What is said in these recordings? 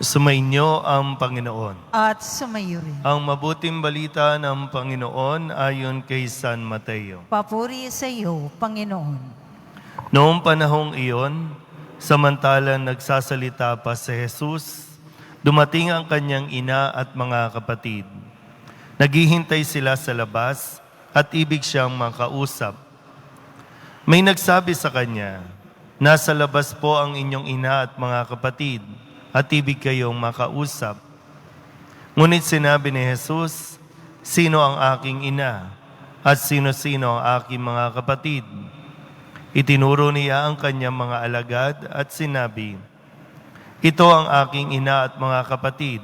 Sumainyo ang Panginoon. At sumayo rin. Ang mabuting balita ng Panginoon ayon kay San Mateo. Papuri sa iyo, Panginoon. Noong panahong iyon, samantalang nagsasalita pa si Jesus, dumating ang kanyang ina at mga kapatid. Naghihintay sila sa labas at ibig siyang makausap. May nagsabi sa kanya, "Nasa labas po ang inyong ina at mga kapatid, at ibig kayong makausap." Ngunit sinabi ni Jesus, "Sino ang aking ina at sino-sino ang aking mga kapatid?" Itinuro niya ang kanyang mga alagad at sinabi, "Ito ang aking ina at mga kapatid,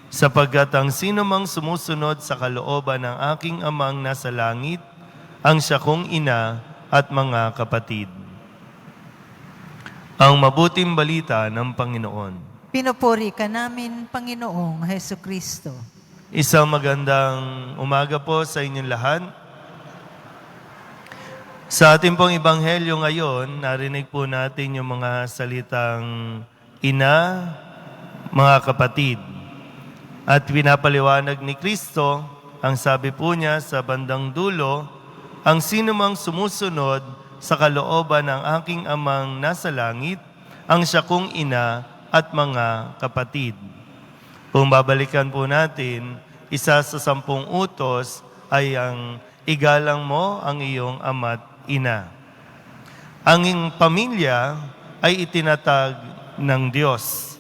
sapagkat ang sino mang sumusunod sa kalooban ng aking amang nasa langit, ang siya kong ina at mga kapatid." Ang mabuting balita ng Panginoon. Pinupuri ka namin, Panginoong Hesukristo. Isang magandang umaga po sa inyong lahat. Sa ating pong ebanghelyo ngayon, narinig po natin yung mga salitang ina, mga kapatid. At pinapaliwanag ni Kristo, ang sabi po niya sa bandang dulo, "Ang sino mang sumusunod sa kalooban ng aking amang nasa langit, ang siya kong ina at mga kapatid." Kung babalikan po natin, isa sa 10 utos ay ang igalang mo ang iyong ama't ina. Ang pamilya ay itinatag ng Diyos.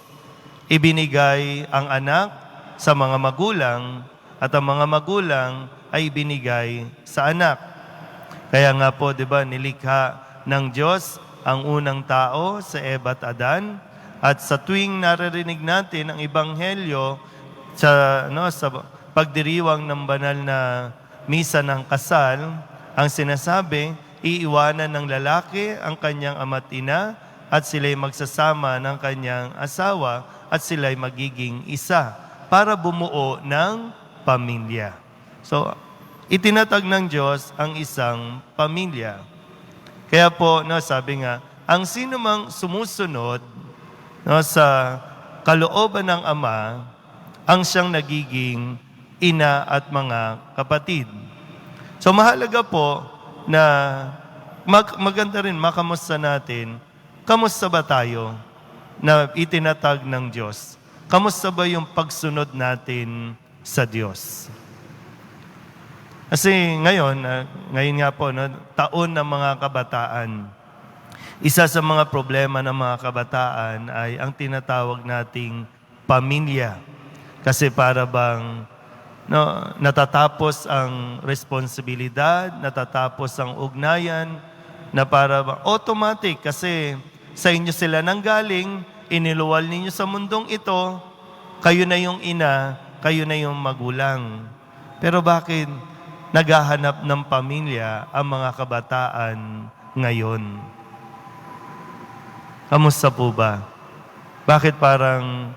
Ibinigay ang anak sa mga magulang at ang mga magulang ay ibinigay sa anak. Kaya nga po, di ba, nilikha ng Diyos ang unang tao sa Eva at Adan. At sa tuwing naririnig natin ang ebanghelyo sa pagdiriwang ng banal na misa ng kasal, ang sinasabi, iiwanan ng lalaki ang kanyang ama't ina at sila'y magsasama ng kanyang asawa at sila'y magiging isa para bumuo ng pamilya. So, itinatag ng Diyos ang isang pamilya. Kaya po, sabi nga, ang sino mang sumusunod sa kalooban ng Ama, ang siyang nagiging ina at mga kapatid. So mahalaga po na maganda rin makamusta natin, kamusta ba tayo na itinatag ng Diyos? Kamusta ba yung pagsunod natin sa Diyos? Kasi ngayon nga po, taon ng mga kabataan. Isa sa mga problema ng mga kabataan ay ang tinatawag nating pamilya. Kasi para bang natatapos ang responsibilidad, natatapos ang ugnayan, na para bang automatic kasi sa inyo sila nanggaling, iniluwal ninyo sa mundong ito, kayo na yung ina, kayo na yung magulang. Pero bakit naghahanap ng pamilya ang mga kabataan ngayon? Kamusta po ba? Bakit parang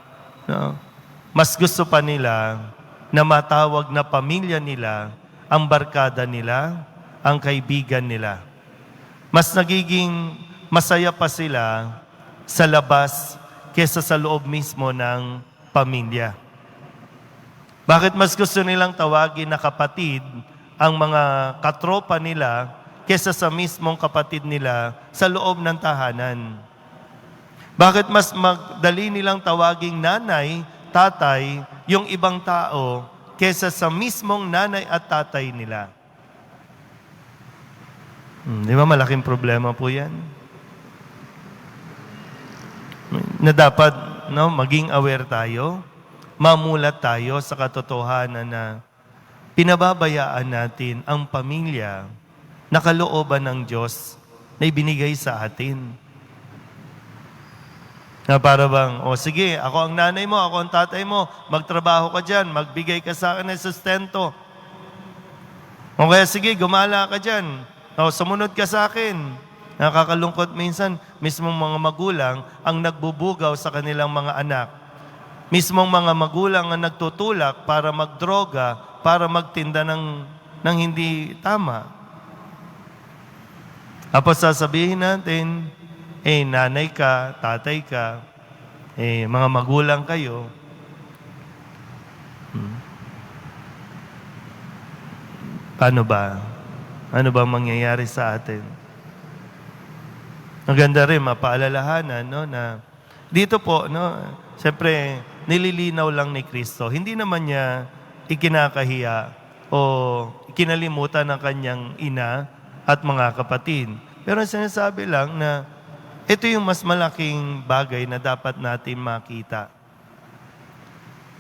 mas gusto pa nila na matawag na pamilya nila, ang barkada nila, ang kaibigan nila? Mas nagiging masaya pa sila sa labas kesa sa loob mismo ng pamilya. Bakit mas gusto nilang tawagin na kapatid ang mga katropa nila kesa sa mismong kapatid nila sa loob ng tahanan? Bakit mas magdali nilang tawaging nanay, tatay, yung ibang tao kesa sa mismong nanay at tatay nila? Di ba malaking problema po yan? Na dapat maging aware tayo, mamulat tayo sa katotohanan na pinababayaan natin ang pamilya na kalooban ng Diyos na ibinigay sa atin. Na para bang, sige, ako ang nanay mo, ako ang tatay mo, magtrabaho ka dyan, magbigay ka sa akin ng sustento. O kaya sige, gumala ka dyan, sumunod ka sa akin. Nakakalungkot minsan, mismong mga magulang ang nagbubugaw sa kanilang mga anak. Mismong mga magulang ang nagtutulak para magdroga, para magtinda ng hindi tama. Tapos sasabihin natin, nanay ka, tatay ka, mga magulang kayo, paano ba? Ano ba mangyayari sa atin? Ang ganda rin, mapaalalahanan, no, na dito po, no, siyempre, nililinaw lang ni Kristo. Hindi naman niya ikinakahiya o kinalimutan ng kanyang ina at mga kapatid. Pero sinasabi lang na ito yung mas malaking bagay na dapat natin makita.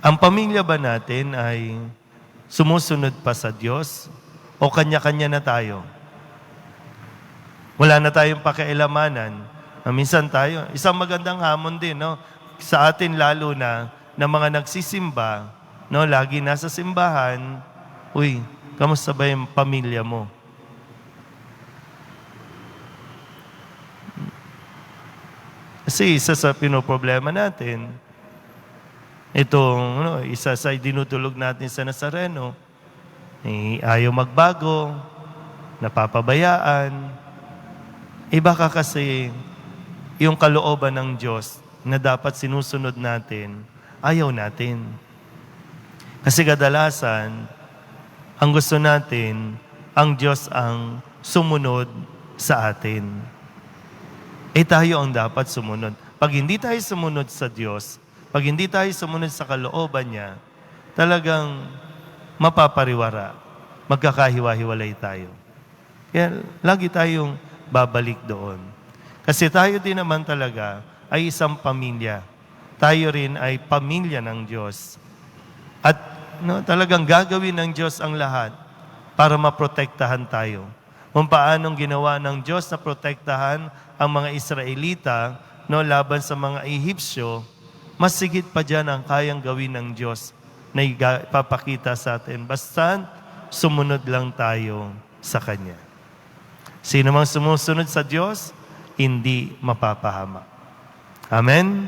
Ang pamilya ba natin ay sumusunod pa sa Diyos o kanya-kanya na tayo? Wala na tayong pakialamanan. Minsan tayo, isang magandang hamon din, no? Sa atin lalo na mga nagsisimba, no? Lagi nasa simbahan, uy, kamusta ba yung pamilya mo? Kasi isa sa pinoproblema natin, itong isa sa dinutulog natin sa Nazareno, ayaw magbago, napapabayaan. Baka kasi yung kalooban ng Diyos na dapat sinusunod natin, ayaw natin. Kasi kadalasan, ang gusto natin, ang Diyos ang sumunod sa atin. Tayo ang dapat sumunod. Pag hindi tayo sumunod sa Diyos, pag hindi tayo sumunod sa kalooban niya, talagang mapapariwara, magkakahiwa-hiwalay tayo. Kaya lagi tayong babalik doon. Kasi tayo din naman talaga ay isang pamilya. Tayo rin ay pamilya ng Diyos. At talagang gagawin ng Diyos ang lahat para maprotektahan tayo. Kung paanong ginawa ng Diyos na protektahan ang mga Israelita laban sa mga Ehipsyo, mas sigit pa dyan ang kayang gawin ng Diyos na ipapakita sa atin. Basta sumunod lang tayo sa Kanya. Sino mang sumusunod sa Diyos, hindi mapapahamak. Amen?